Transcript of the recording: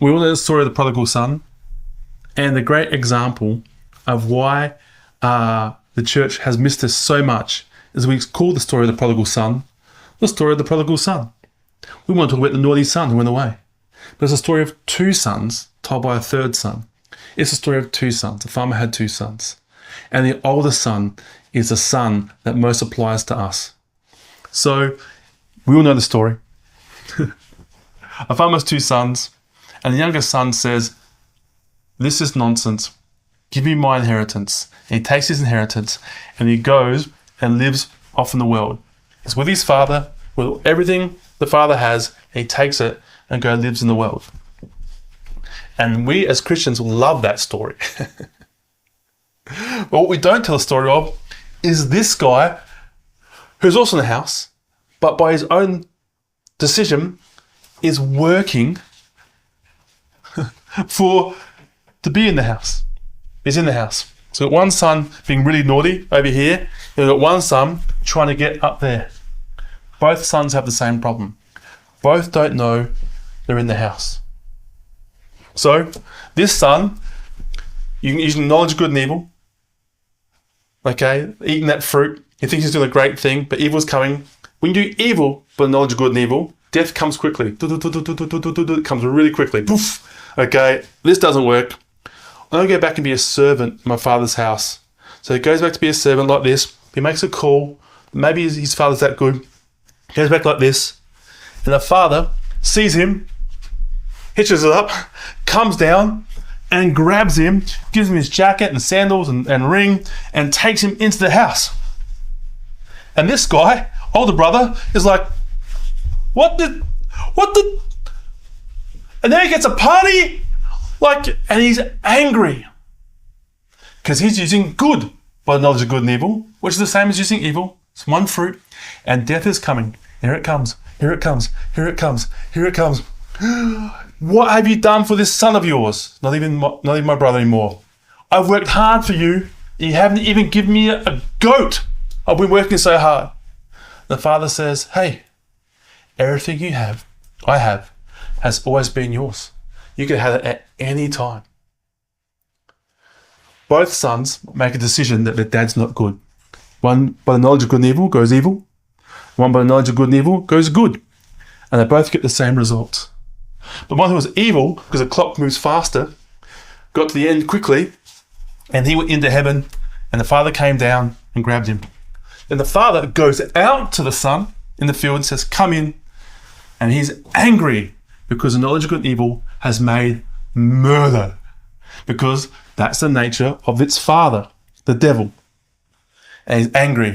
We all know the story of the prodigal son and the great example of why the church has missed us so much is we call the story of the prodigal son the story of the prodigal son. We want to talk about the naughty son who went away. But it's a story of two sons told by a third son. It's a story of two sons. A farmer had two sons. And the older son is the son that most applies to us. So we all know the story. A farmer has two sons, and the younger son says, "This is nonsense. Give me my inheritance." And he takes his inheritance and he goes and lives off in the world. He's with his father, with everything the father has, and he takes it and goes and lives in the world. And we as Christians love that story. But what we don't tell the story of is this guy who's also in the house, but by his own decision is working to be in the house. He's in the house. So we've got one son being really naughty over here, and we've got one son trying to get up there. Both sons have the same problem. Both don't know they're in the house. So this son, using knowledge of good and evil, okay, eating that fruit, he thinks he's doing a great thing, but evil's coming. When you do evil, but knowledge of good and evil, death comes quickly. It comes really quickly. Poof. Okay, this doesn't work. I'm going to go back and be a servant in my father's house. So he goes back to be a servant like this. He makes a call. Maybe his father's that good. He goes back like this. And the father sees him, hitches it up, comes down and grabs him, gives him his jacket and sandals and ring, and takes him into the house. And this guy, older brother, is like, what the? And then he gets a party, and he's angry because he's using good by the knowledge of good and evil, which is the same as using evil. It's one fruit, and death is coming. Here it comes. Here it comes. Here it comes. Here it comes. What have you done for this son of yours? Not even my brother anymore. I've worked hard for you. You haven't even given me a goat. I've been working so hard. The father says, "Hey, everything you have, I have, has always been yours. You can have it at any time." Both sons make a decision that their dad's not good. One by the knowledge of good and evil goes evil. One by the knowledge of good and evil goes good. And they both get the same results. The one who was evil, because the clock moves faster, got to the end quickly, and he went into heaven, and the father came down and grabbed him. Then the father goes out to the son in the field and says, "Come in." And he's angry because the knowledge of good and evil has made murder. Because that's the nature of its father, the devil. And he's angry.